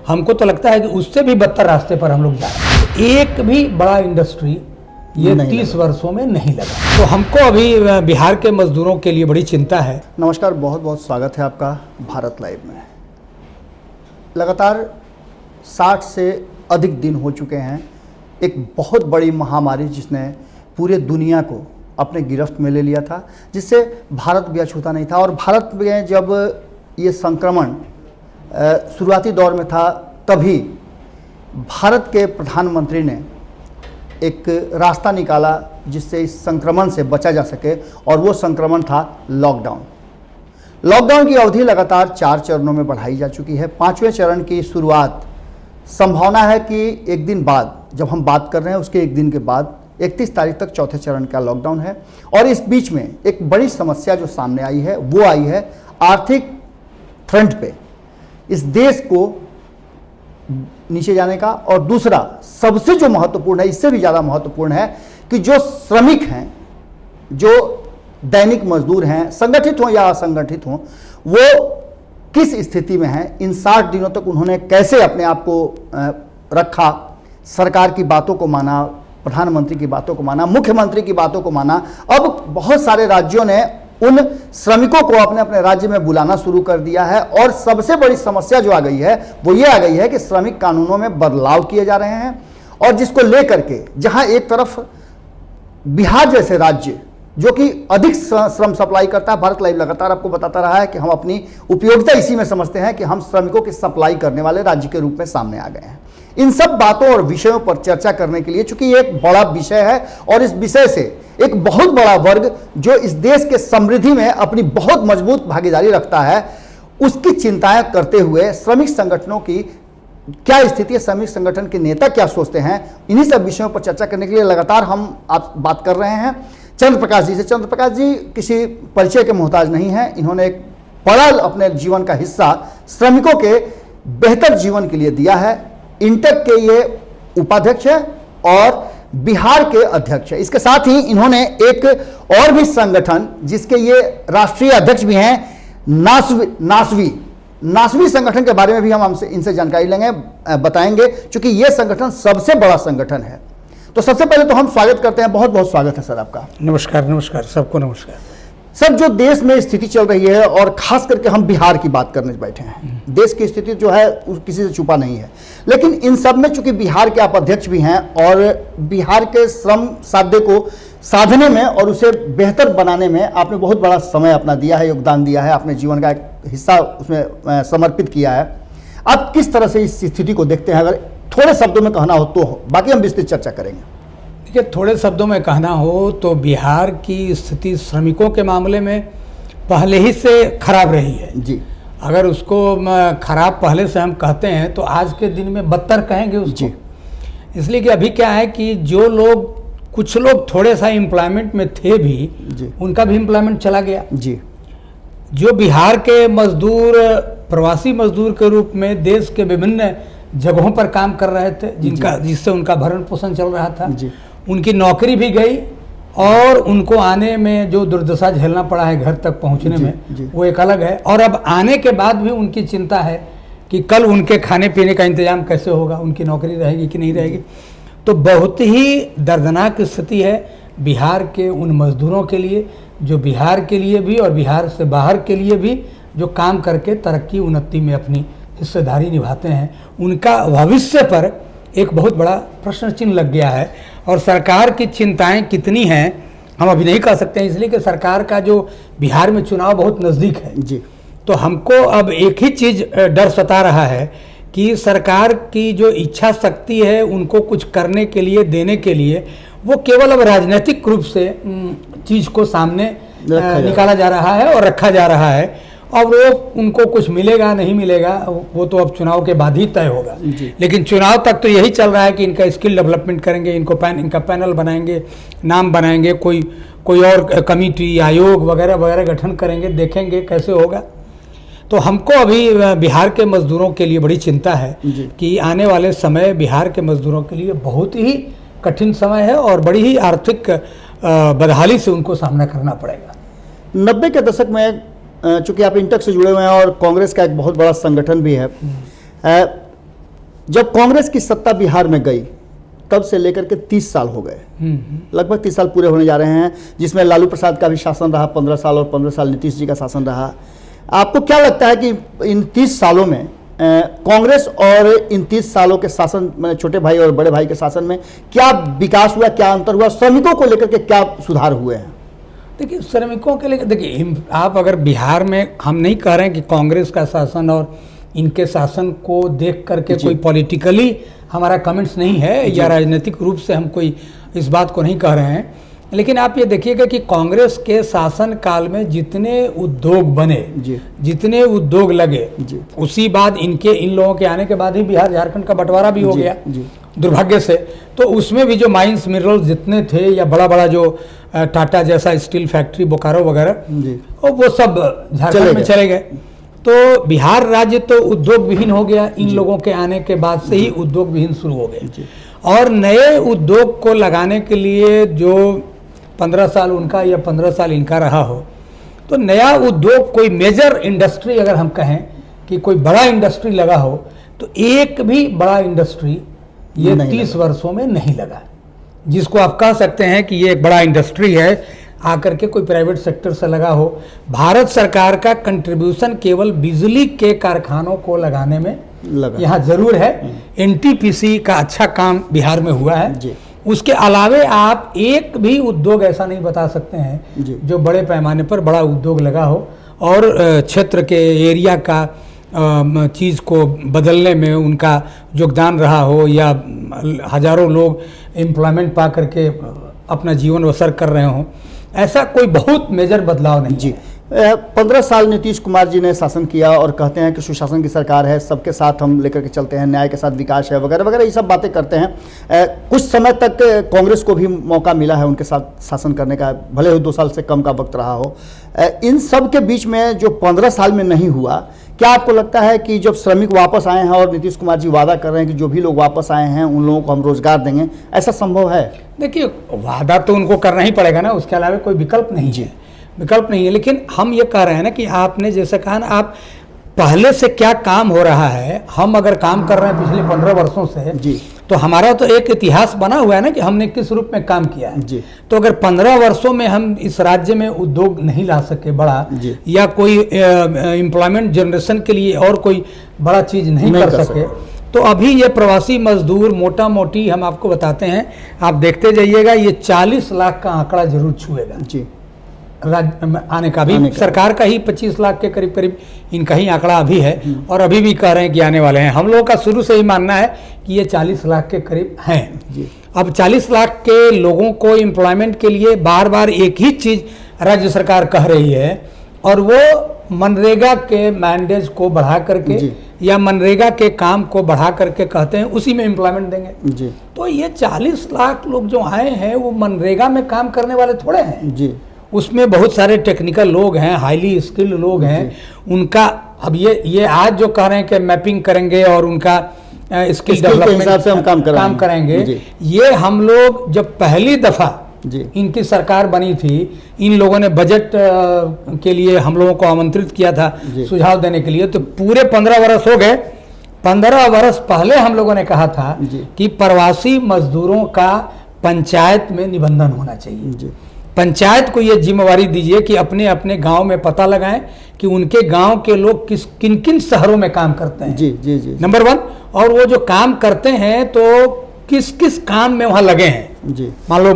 हमको तो लगता है कि उससे भी बदतर रास्ते पर हम लोग जा रहे हैं। एक भी बड़ा इंडस्ट्री ये 30 वर्षों में नहीं लगा। तो हमको अभी बिहार के मजदूरों के लिए बड़ी चिंता है। नमस्कार, बहुत बहुत स्वागत है आपका भारत लाइव में। लगातार 60 से अधिक दिन हो चुके हैं एक बहुत बड़ी महामारी जिसने पूरे दुनिया को अपने गिरफ्त में ले लिया था, जिससे भारत भी अछूता नहीं था। और भारत में जब ये संक्रमण शुरुआती दौर में था, तभी भारत के प्रधानमंत्री ने एक रास्ता निकाला जिससे इस संक्रमण से बचा जा सके, और वो संक्रमण था लॉकडाउन। लॉकडाउन की अवधि लगातार 4 चरणों में बढ़ाई जा चुकी है। 5वें चरण की शुरुआत संभावना है कि एक दिन बाद, जब हम बात कर रहे हैं उसके एक दिन के बाद 31 तारीख तक चौथे चरण का लॉकडाउन है। और इस बीच में एक बड़ी समस्या जो सामने आई है वो आई है आर्थिक फ्रंट पे इस देश को नीचे जाने का। और दूसरा सबसे जो महत्वपूर्ण है, इससे भी ज़्यादा महत्वपूर्ण है कि जो श्रमिक हैं, जो दैनिक मजदूर हैं, संगठित हों या असंगठित हों, वो किस स्थिति में हैं। इन 60 दिनों तक उन्होंने कैसे अपने आप को रखा, सरकार की बातों को माना, प्रधानमंत्री की बातों को माना, मुख्यमंत्री की बातों को माना। अब बहुत सारे राज्यों ने उन श्रमिकों को अपने अपने राज्य में बुलाना शुरू कर दिया है। और सबसे बड़ी समस्या जो आ गई है वो ये आ गई है कि श्रमिक कानूनों में बदलाव किए जा रहे हैं, और जिसको लेकर के जहां एक तरफ बिहार जैसे राज्य जो कि अधिक श्रम सप्लाई करता है, भारत लाइव लगातार आपको बताता रहा है कि हम अपनी उपयोगिता इसी में समझते हैं कि हम श्रमिकों की सप्लाई करने वाले राज्य के रूप में सामने आ गए हैं। इन सब बातों और विषयों पर चर्चा करने के लिए, चूंकि ये एक बड़ा विषय है और इस विषय से एक बहुत बड़ा वर्ग जो इस देश के समृद्धि में अपनी बहुत मजबूत भागीदारी रखता है, उसकी चिंताएं करते हुए श्रमिक संगठनों की क्या स्थिति है, श्रमिक संगठन के नेता क्या सोचते हैं, इन्हीं सब विषयों पर चर्चा करने के लिए लगातार हम आप बात कर रहे हैं चंद्र प्रकाश जी से। चंद्र प्रकाश जी किसी परिचय के मोहताज नहीं हैं। इन्होंने एक बड़ा अपने जीवन का हिस्सा श्रमिकों के बेहतर जीवन के लिए दिया है। इंटक के ये उपाध्यक्ष है और बिहार के अध्यक्ष है। इसके साथ ही इन्होंने एक और भी संगठन जिसके ये राष्ट्रीय अध्यक्ष भी हैं, नासवी संगठन के बारे में भी हम हमसे इनसे जानकारी लेंगे, बताएंगे, क्योंकि ये संगठन सबसे बड़ा संगठन है। तो सबसे पहले तो हम स्वागत करते हैं, बहुत बहुत स्वागत है सर आपका। नमस्कार। नमस्कार सबको नमस्कार। सर, जो देश में स्थिति चल रही है और खास करके हम बिहार की बात करने बैठे हैं, देश की स्थिति जो है किसी से छुपा नहीं है, लेकिन इन सब में चूंकि बिहार के आप अध्यक्ष भी हैं और बिहार के श्रम साध्य को साधने में और उसे बेहतर बनाने में आपने बहुत बड़ा समय अपना दिया है, योगदान दिया है, अपने जीवन का एक हिस्सा उसमें समर्पित किया है। आप किस तरह से इस स्थिति को देखते हैं, अगर थोड़े शब्दों में कहना हो तो? बाकी हम विस्तृत चर्चा करेंगे। देखिए, थोड़े शब्दों में कहना हो तो बिहार की स्थिति श्रमिकों के मामले में पहले ही से खराब रही है जी। अगर उसको खराब पहले से हम कहते हैं तो आज के दिन में बदतर कहेंगे उसको। इसलिए कि अभी क्या है कि जो लोग, कुछ लोग थोड़े सा एम्प्लॉयमेंट में थे भी, उनका भी एम्प्लॉयमेंट चला गया जी। जो बिहार के मजदूर प्रवासी मजदूर के रूप में देश के विभिन्न जगहों पर काम कर रहे थे, जिससे उनका भरण पोषण चल रहा था, उनकी नौकरी भी गई और उनको आने में जो दुर्दशा झेलना पड़ा है घर तक पहुंचने में, वो एक अलग है। और अब आने के बाद भी उनकी चिंता है कि कल उनके खाने पीने का इंतजाम कैसे होगा, उनकी नौकरी रहेगी कि नहीं रहेगी। तो बहुत ही दर्दनाक स्थिति है बिहार के उन मजदूरों के लिए, जो बिहार के लिए भी और बिहार से बाहर के लिए भी जो काम करके तरक्की उन्नति में अपनी हिस्सेदारी निभाते हैं। उनका भविष्य पर एक बहुत बड़ा प्रश्न चिन्ह लग गया है। और सरकार की चिंताएं कितनी हैं हम अभी नहीं कह सकते हैं, इसलिए कि सरकार का जो बिहार में चुनाव बहुत नज़दीक है जी। तो हमको अब एक ही चीज़ डर सता रहा है कि सरकार की जो इच्छा शक्ति है उनको कुछ करने के लिए, देने के लिए, वो केवल अब राजनीतिक रूप से चीज़ को सामने निकाला जा रहा है और रखा जा रहा है। और वो उनको कुछ मिलेगा नहीं मिलेगा वो तो अब चुनाव के बाद ही तय होगा। लेकिन चुनाव तक तो यही चल रहा है कि इनका स्किल डेवलपमेंट करेंगे, इनका पैनल बनाएंगे, नाम बनाएंगे, कोई और कमेटी, आयोग वगैरह वगैरह गठन करेंगे, देखेंगे कैसे होगा। तो हमको अभी बिहार के मजदूरों के लिए बड़ी चिंता है कि आने वाले समय बिहार के मजदूरों के लिए बहुत ही कठिन समय है और बड़ी ही आर्थिक बदहाली से उनको सामना करना पड़ेगा। 90 के दशक में चूंकि आप इंटक से जुड़े हुए हैं और कांग्रेस का एक बहुत बड़ा संगठन भी है, जब कांग्रेस की सत्ता बिहार में गई तब से लेकर के 30 साल हो गए, लगभग 30 साल पूरे होने जा रहे हैं, जिसमें लालू प्रसाद का भी शासन रहा 15 साल और 15 साल नीतीश जी का शासन रहा। आपको क्या लगता है कि इन 30 सालों में कांग्रेस और इन 30 सालों के शासन, छोटे भाई और बड़े भाई के शासन में क्या विकास हुआ, क्या अंतर हुआ, श्रमिकों को लेकर के क्या सुधार हुए हैं? देखिए, श्रमिकों के लिए देखिए, आप अगर बिहार में, हम नहीं कह रहे हैं कि कांग्रेस का शासन और इनके शासन को देख करके कोई पॉलिटिकली हमारा कमेंट्स नहीं है या राजनीतिक रूप से हम कोई इस बात को नहीं कह रहे हैं, लेकिन आप ये देखिएगा कि कांग्रेस के शासन काल में जितने उद्योग बने, जितने उद्योग लगे, उसी बाद इन लोगों के आने के बाद ही बिहार झारखंड का बंटवारा भी हो गया दुर्भाग्य से। तो उसमें भी जो माइंस मिनरल्स जितने थे या बड़ा बड़ा जो टाटा जैसा स्टील फैक्ट्री बोकारो वगैरह, वो सब झारखंड में चले गए। तो बिहार राज्य तो उद्योग विहीन हो गया, इन लोगों के आने के बाद से ही उद्योग विहीन शुरू हो गए। और नए उद्योग को लगाने के लिए जो 15 साल उनका या 15 साल इनका रहा हो, तो नया उद्योग, कोई मेजर इंडस्ट्री अगर हम कहें कि कोई बड़ा इंडस्ट्री लगा हो, तो एक भी बड़ा इंडस्ट्री ये 30 वर्षों में नहीं लगा, जिसको आप कह सकते हैं कि ये एक बड़ा इंडस्ट्री है आकर के कोई प्राइवेट सेक्टर से लगा हो। भारत सरकार का कंट्रीब्यूशन केवल बिजली के कारखानों को लगाने में यहाँ जरूर है। एनटीपीसी का अच्छा काम बिहार में हुआ है। उसके अलावे आप एक भी उद्योग ऐसा नहीं बता सकते हैं जो बड़े पैमाने पर बड़ा उद्योग लगा हो और क्षेत्र के एरिया का चीज़ को बदलने में उनका योगदान रहा हो, या हजारों लोग एम्प्लॉयमेंट पा करके अपना जीवन बसर कर रहे हों। ऐसा कोई बहुत मेजर बदलाव नहीं जी। 15 साल नीतीश कुमार जी ने शासन किया और कहते हैं कि सुशासन की सरकार है, सबके साथ हम लेकर के चलते हैं, न्याय के साथ विकास है, वगैरह वगैरह, ये सब बातें करते हैं। कुछ समय तक कांग्रेस को भी मौका मिला है उनके साथ शासन करने का, भले ही 2 साल से कम का वक्त रहा हो। इन सब के बीच में जो 15 साल में नहीं हुआ, क्या आपको लगता है कि जब श्रमिक वापस आए हैं और नीतीश कुमार जी वादा कर रहे हैं कि जो भी लोग वापस आए हैं उन लोगों को हम रोजगार देंगे, ऐसा संभव है? देखिए, वादा तो उनको करना ही पड़ेगा ना, उसके अलावा कोई विकल्प नहीं है, विकल्प नहीं है। लेकिन हम ये कह रहे हैं ना कि आपने जैसे कहा ना, आप पहले से क्या काम हो रहा है, हम अगर काम कर रहे हैं पिछले 15 वर्षों से जी, तो हमारा तो एक इतिहास बना हुआ है ना कि हमने किस रूप में काम किया है जी। तो अगर 15 वर्षों में हम इस राज्य में उद्योग नहीं ला सके बड़ा, या कोई एम्प्लॉयमेंट जनरेशन के लिए और कोई बड़ा चीज नहीं कर सके, तो अभी ये प्रवासी मजदूर मोटा मोटी हम आपको बताते हैं, आप देखते जाइएगा, ये 40 लाख का आंकड़ा जरूर छुएगा जी आने का। भी सरकार का ही 25 लाख के करीब करीब इनका ही आंकड़ा अभी है, और अभी भी कह रहे हैं कि आने वाले हैं। हम लोगों का शुरू से ही मानना है कि ये 40 लाख के करीब हैं जी। अब 40 लाख के लोगों को एम्प्लॉयमेंट के लिए बार बार एक ही चीज़ राज्य सरकार कह रही है, और वो मनरेगा के मैंडेज को बढ़ा करके या मनरेगा के काम को बढ़ा करके कहते हैं उसी में एम्प्लॉयमेंट देंगे जी। तो ये 40 लाख लोग जो आए हैं वो मनरेगा में काम करने वाले थोड़े हैं जी। उसमें बहुत सारे टेक्निकल लोग हैं, हाईली स्किल्ड लोग हैं। उनका अब ये आज जो कह रहे हैं कि मैपिंग करेंगे और उनका स्किल डेवलपमेंट से हम काम करेंगे, ये हम लोग जब पहली दफा इनकी सरकार बनी थी, इन लोगों ने बजट के लिए हम लोगों को आमंत्रित किया था सुझाव देने के लिए, तो पूरे 15 वर्ष हो गए। 15 वर्ष पहले हम लोगों ने कहा था कि प्रवासी मजदूरों का पंचायत में निबंधन होना चाहिए। पंचायत को ये जिम्मेवारी दीजिए कि अपने अपने गांव में पता लगाएं कि उनके गांव के लोग किन किन शहरों में काम करते हैं जी। नंबर 1, और वो जो काम करते हैं तो किस किस काम में वहाँ लगे हैं जी। मान लो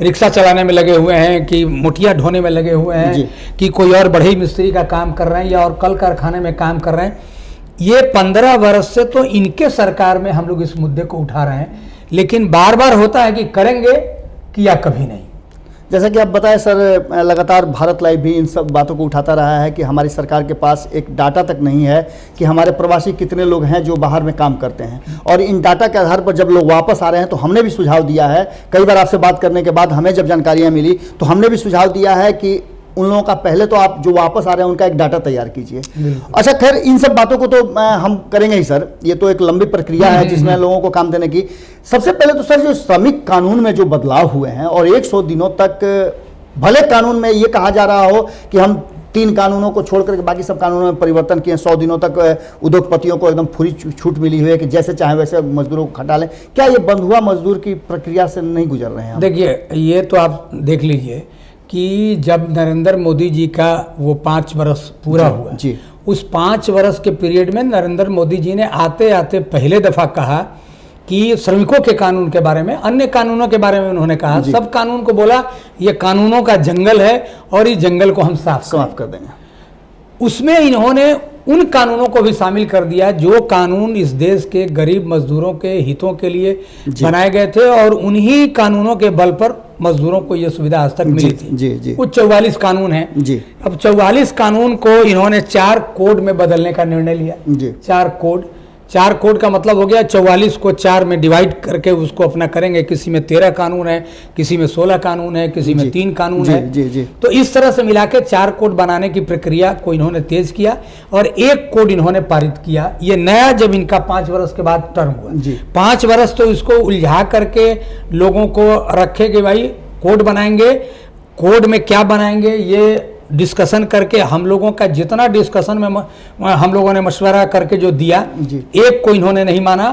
रिक्शा चलाने में लगे हुए हैं, कि मुठिया ढोने में लगे हुए हैं, कि कोई और बढ़ई मिस्त्री का काम कर रहे हैं, या और कल कारखाने में काम कर रहे हैं। ये 15 वर्ष से तो इनके सरकार में हम लोग इस मुद्दे को उठा रहे हैं, लेकिन बार बार होता है कि करेंगे, किया कभी नहीं। जैसा कि आप बताएं सर, लगातार भारत लाइव भी इन सब बातों को उठाता रहा है कि हमारी सरकार के पास एक डाटा तक नहीं है कि हमारे प्रवासी कितने लोग हैं जो बाहर में काम करते हैं, और इन डाटा के आधार पर जब लोग वापस आ रहे हैं तो हमने भी सुझाव दिया है। कई बार आपसे बात करने के बाद हमें जब जानकारियाँ मिली तो हमने भी सुझाव दिया है कि उन लोगों का पहले तो आप जो वापस आ रहे हैं उनका एक डाटा तैयार कीजिए। अच्छा, खैर इन सब बातों को तो हम करेंगे ही सर, ये तो एक लंबी प्रक्रिया है जिसमें लोगों को काम देने की। सबसे पहले तो सर, जो श्रमिक कानून में जो बदलाव हुए हैं, और 100 दिनों तक भले कानून में ये कहा जा रहा हो कि हम 3 कानूनों को छोड़कर के बाकी सब कानूनों में परिवर्तन किए। 100 दिनों तक उद्योगपतियों को एकदम पूरी छूट मिली हुई है कि जैसे चाहे वैसे मजदूरों को खटा लें। क्या ये बंधुआ मजदूर की प्रक्रिया से नहीं गुजर रहे हैं? देखिए, ये तो आप देख लीजिए कि जब नरेंद्र मोदी जी का वो 5 वर्ष पूरा हुआ जी, उस 5 वर्ष के पीरियड में नरेंद्र मोदी जी ने आते आते पहले दफ़ा कहा कि श्रमिकों के कानून के बारे में, अन्य कानूनों के बारे में उन्होंने कहा, सब कानून को बोला ये कानूनों का जंगल है और इस जंगल को हम साफ कर देंगे। उसमें इन्होंने उन कानूनों को भी शामिल कर दिया जो कानून इस देश के गरीब मजदूरों के हितों के लिए बनाए गए थे और उन्हीं कानूनों के बल पर मजदूरों को ये सुविधा आज तक मिली थी। कुछ 44 कानून हैं जी। अब 44 कानून को इन्होंने 4 कोड में बदलने का निर्णय लिया जी। 4 कोड का मतलब हो गया 44 को 4 में डिवाइड करके उसको अपना करेंगे। किसी में 13 कानून है, किसी में 16 कानून है, किसी में 3 कानून है। तो इस तरह से मिला के 4 कोड बनाने की प्रक्रिया को इन्होंने तेज किया और 1 कोड इन्होंने पारित किया। ये नया जब इनका 5 वर्ष के बाद टर्म हुआ, 5 वर्ष तो इसको उलझा करके लोगों को रखे कि भाई कोड बनाएंगे, कोड में क्या बनाएंगे ये डिस्कशन करके हम लोगों का जितना डिस्कशन में हम लोगों ने मशवरा करके जो दिया, एक को इन्होंने नहीं माना।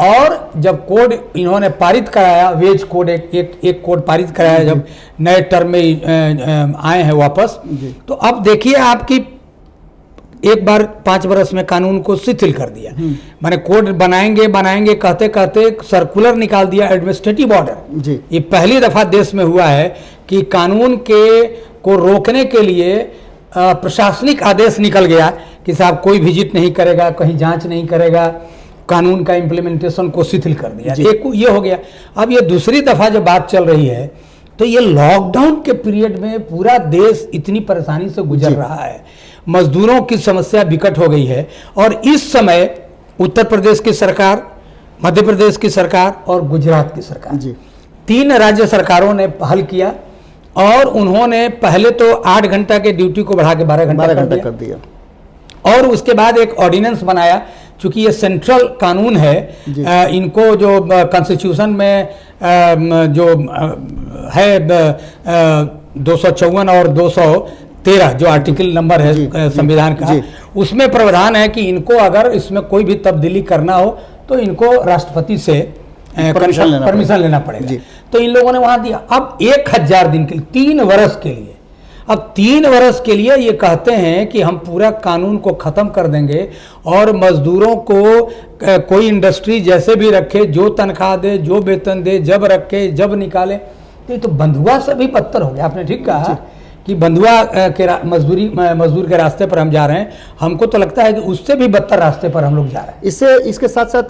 और जब कोड इन्होंने पारित कराया, वेज कोड एक कोड पारित कराया जब नए टर्म में आए हैं वापस, तो अब देखिए आपकी एक बार 5 वर्ष में कानून को शिथिल कर दिया। माने कोड बनाएंगे कहते कहते सर्कुलर निकाल दिया एडमिनिस्ट्रेटिव ऑर्डर। ये पहली दफा देश में हुआ है कि कानून को रोकने के लिए प्रशासनिक आदेश निकल गया कि साहब कोई विजिट नहीं करेगा, कहीं जांच नहीं करेगा, कानून का इम्प्लीमेंटेशन को शिथिल कर दिया। एक ये हो गया। अब ये दूसरी दफा जब बात चल रही है तो ये लॉकडाउन के पीरियड में पूरा देश इतनी परेशानी से गुजर रहा है, मजदूरों की समस्या विकट हो गई है और इस समय उत्तर प्रदेश की सरकार, मध्य प्रदेश की सरकार और गुजरात की सरकार, 3 राज्य सरकारों ने पहल किया और उन्होंने पहले तो 8 घंटा के ड्यूटी को बढ़ा के 12 घंटा कर दिया और उसके बाद एक ऑर्डिनेंस बनाया। चूंकि ये सेंट्रल कानून है, इनको जो कॉन्स्टिट्यूशन में जो है 254 और 213 जो आर्टिकल नंबर है संविधान का, उसमें प्रावधान है कि इनको अगर इसमें कोई भी तब्दीली करना हो तो इनको राष्ट्रपति से परमिशन लेना पड़ेगा। तो इन लोगों ने वहां दिया। अब 1000 दिन के लिए 3 वर्ष के लिए, अब 3 वर्ष के लिए ये कहते हैं कि हम पूरा कानून को खत्म कर देंगे और मजदूरों को कोई इंडस्ट्री जैसे भी रखे, जो तनख्वाह दे, जो वेतन दे, जब रखे जब निकाले। तो बंधुआ से भी बदतर हो गया। आपने ठीक कहा कि बंधुआ के मजदूर के रास्ते पर हम जा रहे हैं। हमको तो लगता है कि उससे भी बदतर रास्ते पर हम लोग जा रहे हैं। इसके साथ साथ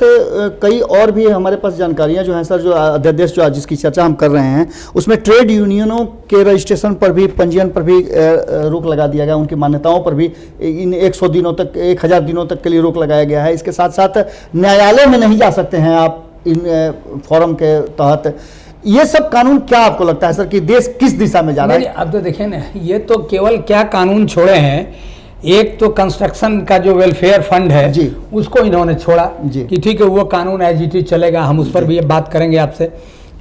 कई और भी हमारे पास जानकारियां जो हैं सर, जो अध्यादेश जो जिसकी चर्चा हम कर रहे हैं उसमें ट्रेड यूनियनों के रजिस्ट्रेशन पर भी, पंजीयन पर भी रोक लगा दिया गया, उनकी मान्यताओं पर भी इन 100 दिनों तक, 1000 दिनों तक के लिए रोक लगाया गया है। इसके साथ साथ न्यायालय में नहीं जा सकते हैं आप इन फॉरम के तहत। ये सब कानून क्या आपको लगता है सर कि देश किस दिशा में जा रहा है? अब तो देखिए ना, ये तो केवल क्या कानून छोड़े हैं। एक तो कंस्ट्रक्शन का जो वेलफेयर फंड है उसको इन्होंने छोड़ा कि ठीक है वो कानून एजिटी चलेगा, हम उस पर भी ये बात करेंगे आपसे।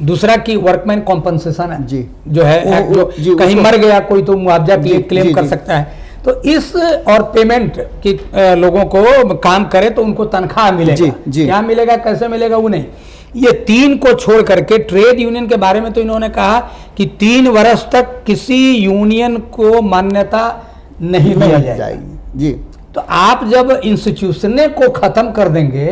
दूसरा कि वर्कमैन कॉम्पनसेशन है जो है, जो कहीं मर गया कोई तो मुआवजा क्लेम कर सकता है। तो इस और पेमेंट की लोगों को काम करे तो उनको तनख्वाह मिलेगा, क्या मिलेगा, कैसे मिलेगा वो नहीं। ये 3 को छोड़ करके ट्रेड यूनियन के बारे में तो इन्होंने कहा कि 3 वर्ष तक किसी यूनियन को मान्यता नहीं दिया जाएगी। तो आप जब इंस्टीट्यूशन को खत्म कर देंगे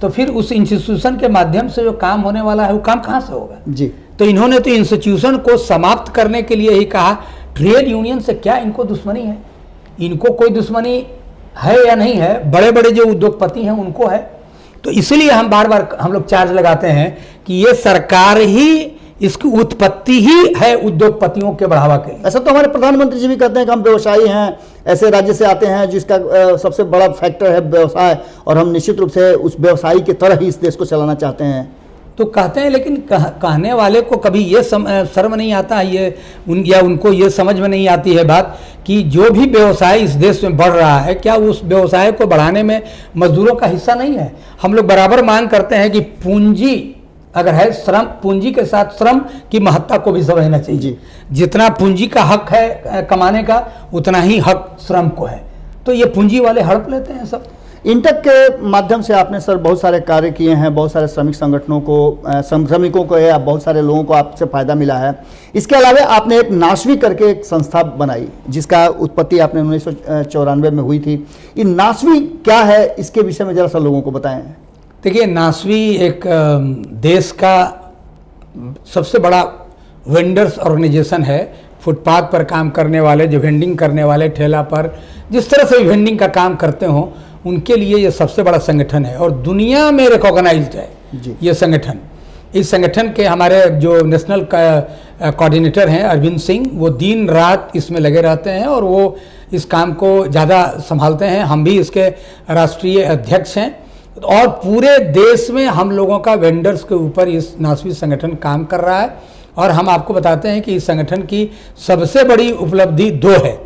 तो फिर उस इंस्टीट्यूशन के माध्यम से जो काम होने वाला है वो काम कहां से होगा? तो इन्होंने तो इंस्टीट्यूशन को समाप्त करने के लिए ही कहा। ट्रेड यूनियन से क्या इनको दुश्मनी है? इनको कोई दुश्मनी है या नहीं है? बड़े बड़े जो उद्योगपति हैं उनको है। तो इसलिए हम बार बार हम लोग चार्ज लगाते हैं कि ये सरकार ही, इसकी उत्पत्ति ही है उद्योगपतियों के बढ़ावा के लिए। ऐसा तो हमारे प्रधानमंत्री जी भी कहते हैं कि हम व्यवसायी हैं, ऐसे राज्य से आते हैं जिसका सबसे बड़ा फैक्टर है व्यवसाय, और हम निश्चित रूप से उस व्यवसायी की तरह ही इस देश को चलाना चाहते हैं। तो कहते हैं, लेकिन कहने वाले को कभी ये शर्म नहीं आता है, उनको ये समझ में नहीं आती है बात कि जो भी व्यवसाय इस देश में बढ़ रहा है, क्या उस व्यवसाय को बढ़ाने में मजदूरों का हिस्सा नहीं है? हम लोग बराबर मांग करते हैं कि पूंजी अगर है श्रम, पूंजी के साथ श्रम की महत्ता को भी समझना चाहिए। जितना पूंजी का हक है कमाने का, उतना ही हक श्रम को है। तो ये पूंजी वाले हड़प लेते हैं सब। इंटक के माध्यम से आपने सर बहुत सारे कार्य किए हैं, बहुत सारे श्रमिक संगठनों को, श्रमिकों को या बहुत सारे लोगों को आपसे फ़ायदा मिला है। इसके अलावा आपने एक नासवी करके एक संस्था बनाई जिसका उत्पत्ति आपने 1994 में हुई थी। ये नासवी क्या है, इसके विषय में जरा सा लोगों को बताएं। देखिए, नासवी एक देश का सबसे बड़ा वेंडर्स ऑर्गेनाइजेशन है। फुटपाथ पर काम करने वाले, जो वेंडिंग करने वाले, ठेला पर जिस तरह से वेंडिंग का काम करते हों, उनके लिए ये सबसे बड़ा संगठन है और दुनिया में रिकॉग्नाइज्ड है ये संगठन। इस संगठन के हमारे जो नेशनल कोऑर्डिनेटर हैं अरविंद सिंह, वो दिन रात इसमें लगे रहते हैं और वो इस काम को ज़्यादा संभालते हैं। हम भी इसके राष्ट्रीय अध्यक्ष हैं और पूरे देश में हम लोगों का वेंडर्स के ऊपर इस नासवी संगठन काम कर रहा है। और हम आपको बताते हैं कि इस संगठन की सबसे बड़ी उपलब्धि 2 है।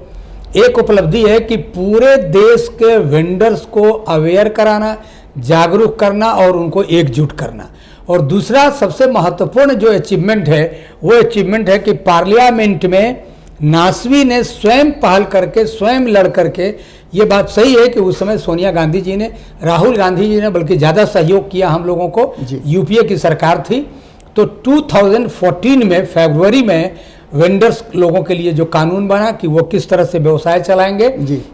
एक उपलब्धि है कि पूरे देश के वेंडर्स को अवेयर कराना, जागरूक करना और उनको एकजुट करना। और दूसरा सबसे महत्वपूर्ण जो अचीवमेंट है, वो अचीवमेंट है कि पार्लियामेंट में नासवी ने स्वयं पहल करके, स्वयं लड़ करके, ये बात सही है कि उस समय सोनिया गांधी जी ने, राहुल गांधी जी ने बल्कि ज़्यादा सहयोग किया हम लोगों को। यूपीए की सरकार थी। तो 2014 में फरवरी में वेंडर्स लोगों के लिए जो कानून बना कि वो किस तरह से व्यवसाय चलाएंगे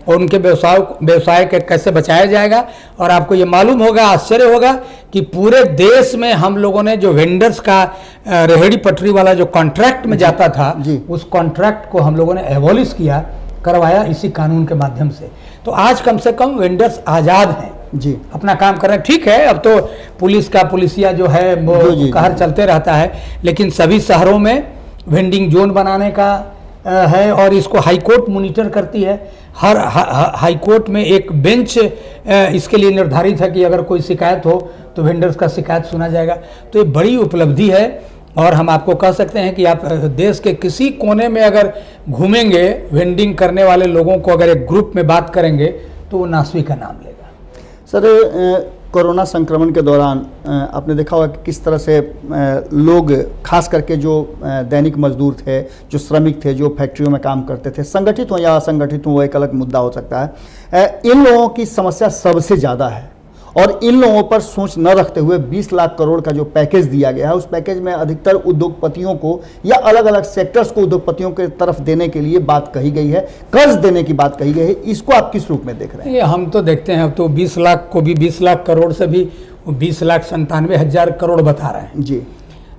और उनके व्यवसाय के कैसे बचाया जाएगा। और आपको ये मालूम होगा, आश्चर्य होगा कि पूरे देश में हम लोगों ने जो वेंडर्स का रेहड़ी पटरी वाला जो कॉन्ट्रैक्ट में जाता था, उस कॉन्ट्रैक्ट को हम लोगों ने एबॉलिश किया, करवाया इसी कानून के माध्यम से। तो आज कम से कम वेंडर्स आज़ाद हैं जी, अपना काम कर रहे हैं। ठीक है, अब तो पुलिस का पुलिसिया जो है वो कहर चलते रहता है, लेकिन सभी शहरों में वेंडिंग जोन बनाने का है और इसको हाई कोर्ट मॉनिटर करती है। हर हाई कोर्ट में एक बेंच इसके लिए निर्धारित है कि अगर कोई शिकायत हो तो वेंडर्स का शिकायत सुना जाएगा। तो ये बड़ी उपलब्धि है और हम आपको कह सकते हैं कि आप देश के किसी कोने में अगर घूमेंगे, वेंडिंग करने वाले लोगों को अगर एक ग्रुप में बात करेंगे तो वो नासवी का नाम लेगा। सर, कोरोना संक्रमण के दौरान आपने देखा होगा कि किस तरह से लोग, खास करके जो दैनिक मजदूर थे, जो श्रमिक थे, जो फैक्ट्रियों में काम करते थे, संगठित हो या असंगठित हो, वो एक अलग मुद्दा हो सकता है। इन लोगों की समस्या सबसे ज़्यादा है और इन लोगों पर सोच न रखते हुए 20 लाख करोड़ का जो पैकेज दिया गया है, उस पैकेज में अधिकतर उद्योगपतियों को या अलग अलग सेक्टर्स को उद्योगपतियों के तरफ देने के लिए बात कही गई है, कर्ज देने की बात कही गई है। इसको आप किस रूप में देख रहे हैं? ये हम तो देखते हैं, अब तो 20 लाख को भी 20 लाख करोड़ से भी 20,97,000 करोड़ बता रहे हैं जी।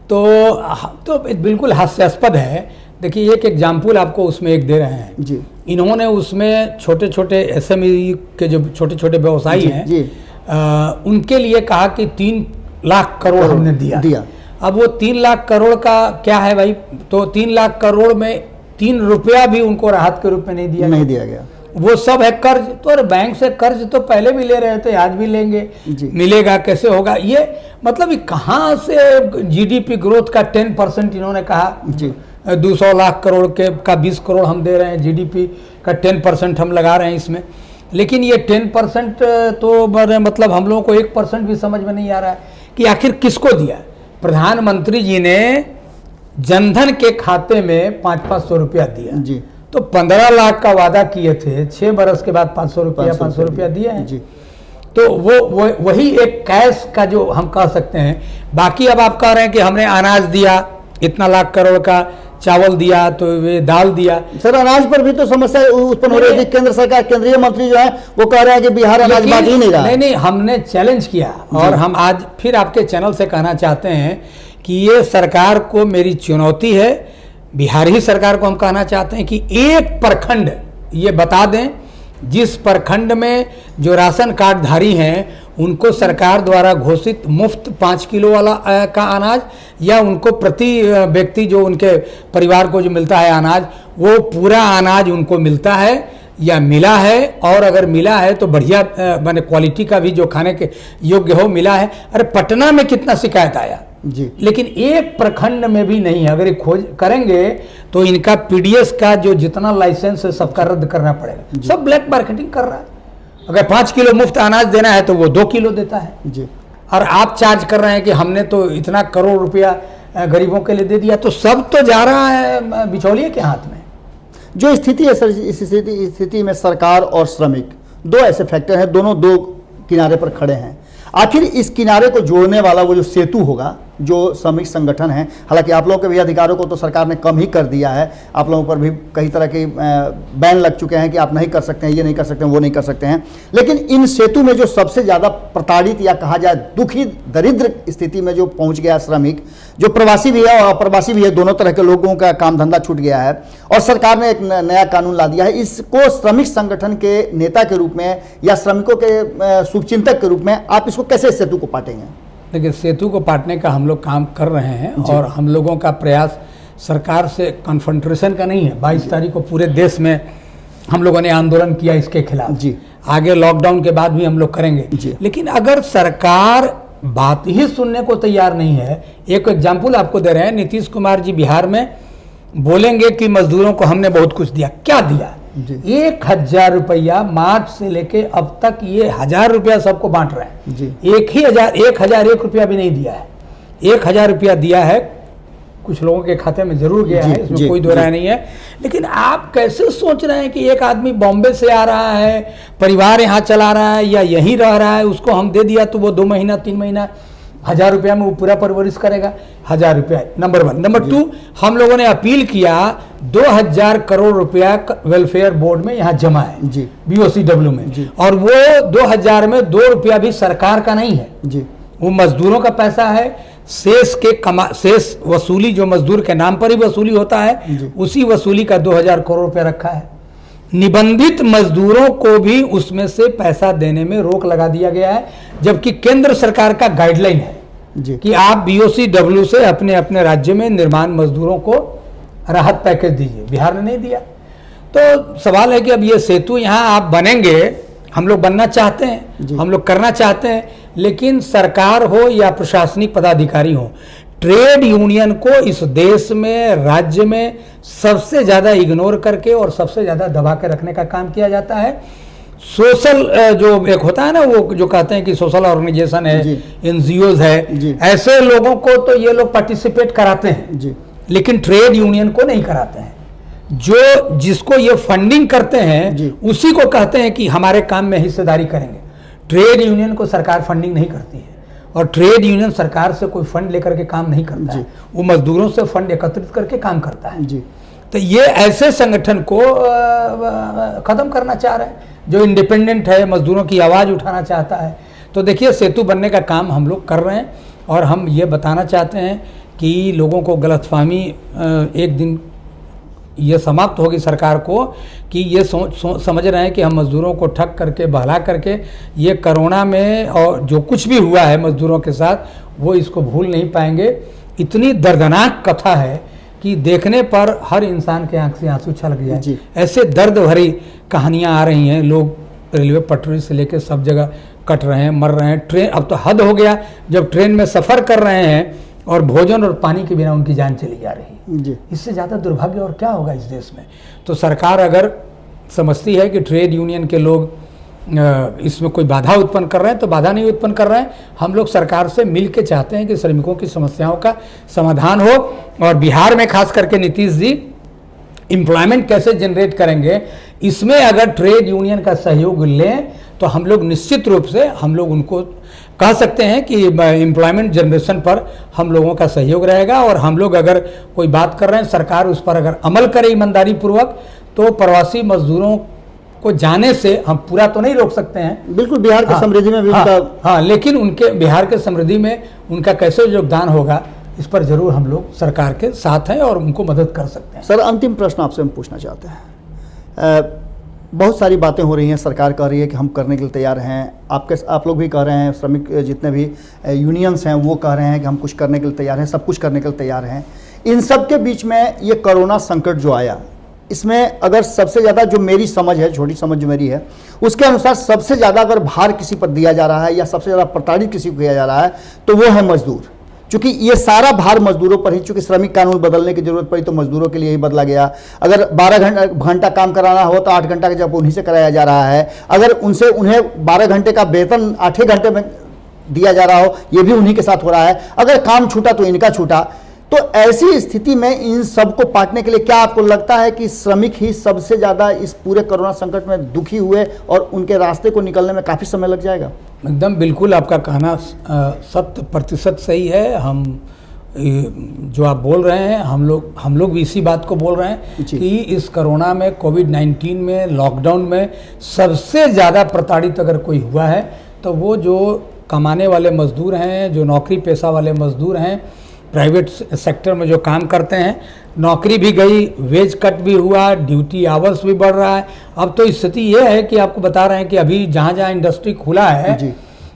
तो बिल्कुल हास्यास्पद है। देखिए, एक एग्जाम्पल आपको उसमें एक दे रहे हैं जी। इन्होंने उसमें छोटे छोटे SME के जो छोटे छोटे व्यवसायी हैं जी। उनके लिए कहा कि 3 लाख करोड़ हमने दिया। अब वो 3 लाख करोड़ का क्या है भाई? तो 3 लाख करोड़ में 3 रुपया भी उनको राहत के रूप में नहीं दिया गया। वो सब है कर्ज। तो अरे बैंक से कर्ज तो पहले भी ले रहे थे, आज भी लेंगे, मिलेगा कैसे होगा? ये मतलब कहाँ से GDP ग्रोथ का 10% इन्होंने कहा जी। 200 लाख करोड़ का 20 करोड़ हम दे रहे हैं, GDP का 10% हम लगा रहे हैं इसमें। लेकिन ये 10% तो मतलब हम लोगों को 1% भी समझ में नहीं आ रहा है कि आखिर किसको दिया। प्रधानमंत्री जी ने जनधन के खाते में 500 रुपया दिया जी। तो 15 लाख का वादा किए थे, 6 बरस के बाद 500 रुपया दिए हैं जी। तो वो वही एक कैश का जो हम कह सकते हैं। बाकी अब आप कह रहे हैं कि हमने अनाज दिया इतना लाख करोड़ का, चावल दिया, तो ये दाल दिया। सर, अनाज पर भी तो समस्या उत्पन्न हो रही थी। केंद्र सरकार, केंद्रीय मंत्री जो है वो कह रहे हैं कि बिहार अनाज बांट ही नहीं रहा। नहीं, हमने चैलेंज किया और हम आज फिर आपके चैनल से कहना चाहते हैं कि ये सरकार को मेरी चुनौती है, बिहार ही सरकार को हम कहना चाहते हैं कि एक प्रखंड ये बता दें जिस प्रखंड में जो राशन कार्ड धारी हैं उनको सरकार द्वारा घोषित मुफ्त 5 किलो वाला का अनाज, या उनको प्रति व्यक्ति जो उनके परिवार को जो मिलता है अनाज, वो पूरा अनाज उनको मिलता है या मिला है। और अगर मिला है तो बढ़िया माने क्वालिटी का भी जो खाने के योग्य हो मिला है। अरे पटना में कितना शिकायत आया जी, लेकिन एक प्रखंड में भी नहीं है। अगर ये खोज करेंगे तो इनका PDS का जो जितना लाइसेंस है सबका रद्द करना पड़ेगा। सब ब्लैक मार्केटिंग कर रहा है। अगर 5 किलो मुफ्त अनाज देना है तो वो 2 किलो देता है जी। और आप चार्ज कर रहे हैं कि हमने तो इतना करोड़ रुपया गरीबों के लिए दे दिया, तो सब तो जा रहा है बिचौलिए के हाथ में। जो स्थिति है सर, इस स्थिति में सरकार और श्रमिक दो ऐसे फैक्टर हैं, दोनों दो किनारे पर खड़े हैं। आखिर इस किनारे को जोड़ने वाला वो जो सेतु होगा, जो श्रमिक संगठन है, हालांकि आप लोगों के भी अधिकारों को तो सरकार ने कम ही कर दिया है, आप लोगों पर भी कई तरह के बैन लग चुके हैं कि आप नहीं कर सकते हैं, ये नहीं कर सकते हैं, वो नहीं कर सकते हैं। लेकिन इन सेतु में जो सबसे ज़्यादा प्रताड़ित या कहा जाए दुखी दरिद्र स्थिति में जो पहुंच गया श्रमिक, जो प्रवासी भी है और अप्रवासी भी है, दोनों तरह के लोगों का काम धंधा छूट गया है और सरकार ने एक नया कानून ला दिया है। इसको श्रमिक संगठन के नेता के रूप में या श्रमिकों के शुभचिंतक के रूप में आप इसको कैसे सेतु को पाटेंगे? देखिए, सेतु को पाटने का हम लोग काम कर रहे हैं और हम लोगों का प्रयास सरकार से कन्फ्रंटेशन का नहीं है। 22 तारीख को पूरे देश में हम लोगों ने आंदोलन किया इसके खिलाफ जी। आगे लॉकडाउन के बाद भी हम लोग करेंगे जी। लेकिन अगर सरकार बात ही सुनने को तैयार नहीं है, एक एग्जाम्पल आपको दे रहे हैं, नीतीश कुमार जी बिहार में बोलेंगे कि मजदूरों को हमने बहुत कुछ दिया। क्या दिया? 1000 रुपया मार्च से लेके अब तक ये 1000 रुपया सबको बांट रहे हैं जी। 1001 रुपया भी नहीं दिया है। 1000 रुपया दिया है, कुछ लोगों के खाते में जरूर गया है, इसमें कोई दो राय नहीं है। लेकिन आप कैसे सोच रहे हैं कि एक आदमी बॉम्बे से आ रहा है, परिवार यहाँ चला रहा है या यहीं रह रहा है, उसको हम दे दिया तो वो 2 महीना 3 महीना 1000 रुपया में वो पूरा परवरिश करेगा? 1000 रुपया नंबर 1। नंबर 2, हम लोगों ने अपील किया 2000 करोड़ रुपया वेलफेयर बोर्ड में यहाँ जमा है जी, BOCW में, और वो 2000 में 2 रुपया भी सरकार का नहीं है जी, वो मजदूरों का पैसा है। शेष वसूली जो मजदूर के नाम पर ही वसूली होता है, उसी वसूली का 2000 करोड़ रुपया रखा है। निबंधित मजदूरों को भी उसमें से पैसा देने में रोक लगा दिया गया है, जबकि केंद्र सरकार का गाइडलाइन है जी। कि आप BOCW से अपने अपने राज्य में निर्माण मजदूरों को राहत पैकेज दीजिए। बिहार ने नहीं दिया। तो सवाल है कि अब ये सेतु यहाँ आप बनेंगे, हम लोग बनना चाहते हैं, हम लोग करना चाहते हैं, लेकिन सरकार हो या प्रशासनिक पदाधिकारी हो, ट्रेड यूनियन को इस देश में, राज्य में सबसे ज़्यादा इग्नोर करके और सबसे ज़्यादा दबा के रखने का काम किया जाता है। सोशल जो एक होता है ना, वो जो कहते हैं कि सोशल ऑर्गेनाइजेशन है, NGOs है, ऐसे लोगों को तो ये लोग पार्टिसिपेट कराते हैं जी। लेकिन ट्रेड यूनियन को नहीं कराते हैं। जो जिसको ये फंडिंग करते हैं उसी को कहते हैं कि हमारे काम में हिस्सेदारी करेंगे। ट्रेड यूनियन को सरकार फंडिंग नहीं करती है और ट्रेड यूनियन सरकार से कोई फंड लेकर के काम नहीं करता है, वो मजदूरों से फंड एकत्रित करके काम करता है जी। तो ये ऐसे संगठन को खत्म करना चाह रहे हैं जो इंडिपेंडेंट है, मजदूरों की आवाज़ उठाना चाहता है। तो देखिए, सेतु बनने का काम हम लोग कर रहे हैं और हम ये बताना चाहते हैं कि लोगों को गलतफहमी एक दिन ये समाप्त होगी सरकार को कि ये समझ रहे हैं कि हम मजदूरों को ठग करके बहला करके ये कोरोना में और जो कुछ भी हुआ है मजदूरों के साथ वो इसको भूल नहीं पाएंगे। इतनी दर्दनाक कथा है कि देखने पर हर इंसान के आंख से आंसू छलक जाए। ऐसे दर्द भरी कहानियां आ रही हैं, लोग रेलवे पटरी से लेकर सब जगह कट रहे हैं, मर रहे हैं। ट्रेन, अब तो हद हो गया, जब ट्रेन में सफ़र कर रहे हैं और भोजन और पानी के बिना उनकी जान चली जा रही है। इससे ज़्यादा दुर्भाग्य और क्या होगा इस देश में। तो सरकार अगर समझती है कि ट्रेड यूनियन के लोग इसमें कोई बाधा उत्पन्न कर रहे हैं तो बाधा नहीं उत्पन्न कर रहे हैं। हम लोग सरकार से मिल के चाहते हैं कि श्रमिकों की समस्याओं का समाधान हो और बिहार में खास करके नीतीश जी एम्प्लॉयमेंट कैसे जनरेट करेंगे, इसमें अगर ट्रेड यूनियन का सहयोग लें तो हम लोग निश्चित रूप से हम लोग उनको कह सकते हैं कि एम्प्लॉयमेंट जनरेशन पर हम लोगों का सहयोग रहेगा। और हम लोग अगर कोई बात कर रहे हैं, सरकार उस पर अगर अमल करे ईमानदारी पूर्वक, तो प्रवासी मजदूरों को जाने से हम पूरा तो नहीं रोक सकते हैं। बिल्कुल, बिहार की समृद्धि में भी हाँ, लेकिन उनके बिहार के समृद्धि में उनका कैसे योगदान होगा, इस पर जरूर हम लोग सरकार के साथ हैं और उनको मदद कर सकते हैं। सर, अंतिम प्रश्न आपसे हम पूछना चाहते हैं। बहुत सारी बातें हो रही हैं, सरकार कह रही है कि हम करने के लिए तैयार हैं, आप लोग भी कह रहे हैं, श्रमिक जितने भी यूनियंस हैं वो कह रहे हैं कि हम कुछ करने के लिए तैयार हैं, सब कुछ करने के लिए तैयार हैं। इन सब के बीच में ये कोरोना संकट जो आया, इसमें अगर सबसे ज़्यादा, जो मेरी समझ है, छोटी समझ जो मेरी है, उसके अनुसार सबसे ज़्यादा अगर भार किसी पर दिया जा रहा है या सबसे ज़्यादा प्रताड़ित किसी को किया जा रहा है तो वो है मजदूर। चूँकि ये सारा भार मजदूरों पर ही, चूँकि श्रमिक कानून बदलने की जरूरत पड़ी तो मजदूरों के लिए ही बदला गया। अगर 12 घंटा काम कराना हो तो 8 घंटा का जब उन्हीं से कराया जा रहा है। अगर उन्हें 12 घंटे का वेतन 8 घंटे में दिया जा रहा हो, ये भी उन्हीं के साथ हो रहा है। अगर काम छूटा तो इनका छूटा। तो ऐसी स्थिति में इन सबको पाटने के लिए क्या आपको लगता है कि श्रमिक ही सबसे ज़्यादा इस पूरे कोरोना संकट में दुखी हुए और उनके रास्ते को निकलने में काफ़ी समय लग जाएगा? एकदम बिल्कुल आपका कहना 100% सही है। हम जो आप बोल रहे हैं, हम लोग भी इसी बात को बोल रहे हैं कि इस कोरोना में, कोविड-19 में, लॉकडाउन में सबसे ज़्यादा प्रताड़ित अगर कोई हुआ है तो वो जो कमाने वाले मजदूर हैं, जो नौकरी पेशा वाले मजदूर हैं, प्राइवेट सेक्टर में जो काम करते हैं। नौकरी भी गई, वेज कट भी हुआ, ड्यूटी आवर्स भी बढ़ रहा है। अब तो स्थिति ये है कि आपको बता रहे हैं कि अभी जहाँ जहाँ इंडस्ट्री खुला है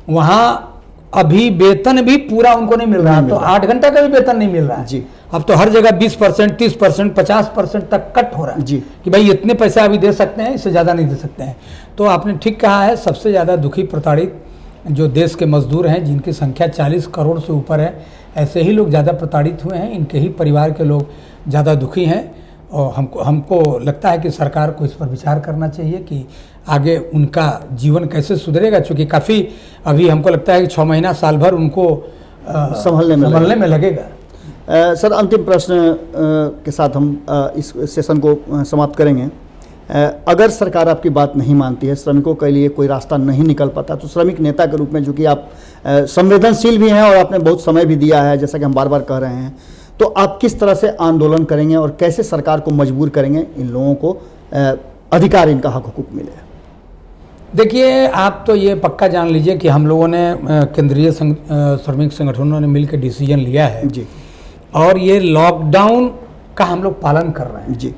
वहाँ अभी वेतन भी पूरा उनको नहीं मिल रहा है। तो 8 घंटा का भी वेतन नहीं मिल रहा है जी। अब तो हर जगह 20%, 30%, 50% तक कट हो रहा है जी, कि भाई इतने पैसे अभी दे सकते हैं, इससे ज़्यादा नहीं दे सकते हैं। तो आपने ठीक कहा है, सबसे ज़्यादा दुखी प्रताड़ित जो देश के मजदूर हैं, जिनकी संख्या 40 करोड़ से ऊपर है, ऐसे ही लोग ज़्यादा प्रताड़ित हुए हैं। इनके ही परिवार के लोग ज़्यादा दुखी हैं और हमको लगता है कि सरकार को इस पर विचार करना चाहिए कि आगे उनका जीवन कैसे सुधरेगा। चूँकि काफ़ी अभी हमको लगता है कि 6 महीना साल भर उनको संभलने में लगेगा। सर, अंतिम प्रश्न के साथ हम इस सेशन को समाप्त करेंगे। अगर सरकार आपकी बात नहीं मानती है, श्रमिकों के लिए कोई रास्ता नहीं निकल पाता, तो श्रमिक नेता के रूप में, जो कि आप संवेदनशील भी हैं और आपने बहुत समय भी दिया है, जैसा कि हम बार बार कह रहे हैं, तो आप किस तरह से आंदोलन करेंगे और कैसे सरकार को मजबूर करेंगे इन लोगों को अधिकार, इनका हक हुकूक मिले? देखिए, आप तो ये पक्का जान लीजिए कि हम लोगों ने केंद्रीय श्रमिक संगठनों ने मिलकर डिसीजन लिया है जी, और ये लॉकडाउन का हम लोग पालन कर रहे हैं जी,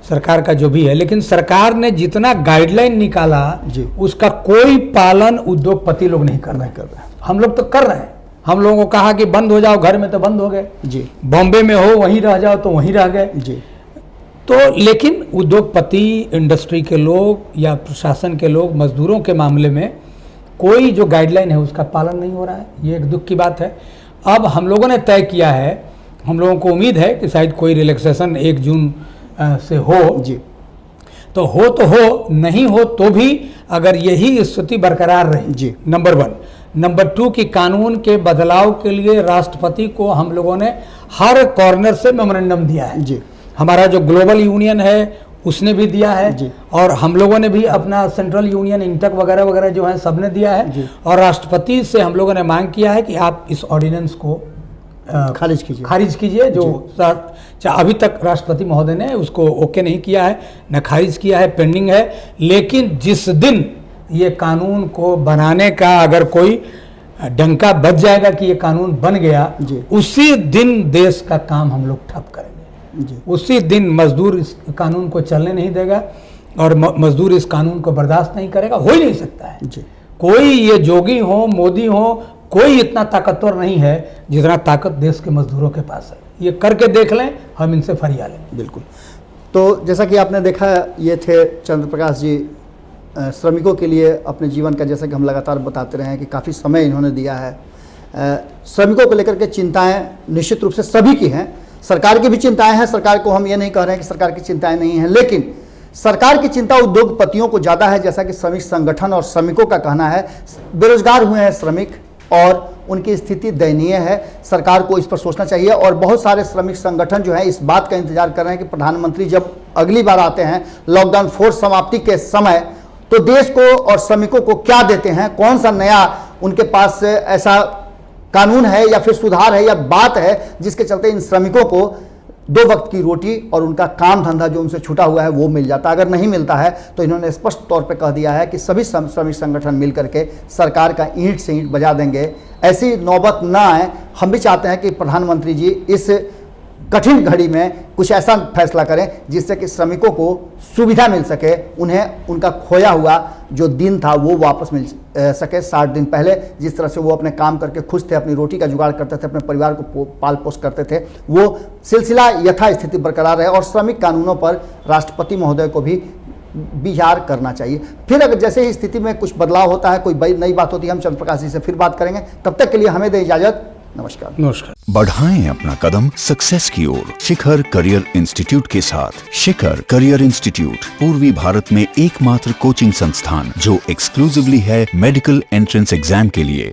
सरकार का जो भी है। लेकिन सरकार ने जितना गाइडलाइन निकाला जी, उसका कोई पालन उद्योगपति लोग नहीं कर रहे हैं। हम लोग तो कर रहे हैं। हम लोगों को कहा कि बंद हो जाओ घर में, तो बंद हो गए जी। बॉम्बे में हो वहीं रह जाओ, तो वहीं रह गए जी। तो लेकिन उद्योगपति, इंडस्ट्री के लोग या प्रशासन के लोग, मजदूरों के मामले में कोई जो गाइडलाइन है उसका पालन नहीं हो रहा है। ये एक दुख की बात है। अब हम लोगों ने तय किया है, हम लोगों को उम्मीद है कि शायद कोई रिलैक्सेशन 1 जून से हो जी। तो हो, नहीं हो तो भी अगर यही स्थिति बरकरार रही जी, नंबर 1। नंबर 2 कि कानून के बदलाव के लिए राष्ट्रपति को हम लोगों ने हर कॉर्नर से मेमोरेंडम दिया है जी। हमारा जो ग्लोबल यूनियन है उसने भी दिया है जी, और हम लोगों ने भी अपना सेंट्रल यूनियन, इंटक वगैरह वगैरह जो है सबने दिया है जी। और राष्ट्रपति से हम लोगों ने मांग किया है कि आप इस ऑर्डिनेंस को खारिज कीजिए। जो अभी तक राष्ट्रपति महोदय ने उसको ओके नहीं किया है, न खारिज किया है, पेंडिंग है। लेकिन जिस दिन ये कानून को बनाने का अगर कोई डंका बज जाएगा कि ये कानून बन गया, उसी दिन देश का काम हम लोग ठप करेंगे जी। उसी दिन मजदूर इस कानून को चलने नहीं देगा और मजदूर इस कानून को बर्दाश्त नहीं करेगा। हो ही नहीं सकता है जी। कोई ये जोगी हो, मोदी हो, कोई इतना ताकतवर नहीं है जितना ताकत देश के मजदूरों के पास है। ये करके देख लें, हम इनसे फरिया लें। बिल्कुल। तो जैसा कि आपने देखा, ये थे चंद्र प्रकाश जी, श्रमिकों के लिए अपने जीवन का, जैसा कि हम लगातार बताते रहे हैं कि काफ़ी समय इन्होंने दिया है। श्रमिकों को लेकर के चिंताएं निश्चित रूप से सभी की हैं, सरकार की भी चिंताएं हैं। सरकार को हम ये नहीं कह रहे हैं कि सरकार की चिंताएं नहीं हैं, लेकिन सरकार की चिंता उद्योगपतियों को ज़्यादा है। जैसा कि श्रमिक संगठन और श्रमिकों का कहना है, बेरोजगार हुए हैं श्रमिक और उनकी स्थिति दयनीय है। सरकार को इस पर सोचना चाहिए। और बहुत सारे श्रमिक संगठन जो है इस बात का इंतजार कर रहे हैं कि प्रधानमंत्री जब अगली बार आते हैं लॉकडाउन 4 समाप्ति के समय, तो देश को और श्रमिकों को क्या देते हैं, कौन सा नया उनके पास ऐसा कानून है या फिर सुधार है या बात है जिसके चलते इन श्रमिकों को 2 वक्त की रोटी और उनका काम धंधा जो उनसे छूटा हुआ है वो मिल जाता है। अगर नहीं मिलता है तो इन्होंने स्पष्ट तौर पे कह दिया है कि सभी श्रमिक संगठन मिल करके सरकार का ईंट से ईंट बजा देंगे। ऐसी नौबत ना आए, हम भी चाहते हैं कि प्रधानमंत्री जी इस कठिन घड़ी में कुछ ऐसा फैसला करें जिससे कि श्रमिकों को सुविधा मिल सके, उन्हें उनका खोया हुआ जो दिन था वो वापस मिल सके। 60 दिन पहले जिस तरह से वो अपने काम करके खुश थे, अपनी रोटी का जुगाड़ करते थे, अपने परिवार को पाल पोष करते थे, वो सिलसिला यथास्थिति बरकरार रहे। और श्रमिक कानूनों पर राष्ट्रपति महोदय को भी विचार करना चाहिए। फिर अगर जैसे ही स्थिति में कुछ बदलाव होता है, कोई नई बात होती है, हम चंद्र प्रकाश जी से फिर बात करेंगे। तब तक के लिए हमें दें इजाजत। नमस्कार। बढ़ाएं अपना कदम सक्सेस की ओर शिखर करियर इंस्टीट्यूट के साथ। शिखर करियर इंस्टीट्यूट पूर्वी भारत में एकमात्र कोचिंग संस्थान जो एक्सक्लूसिवली है मेडिकल एंट्रेंस एग्जाम के लिए।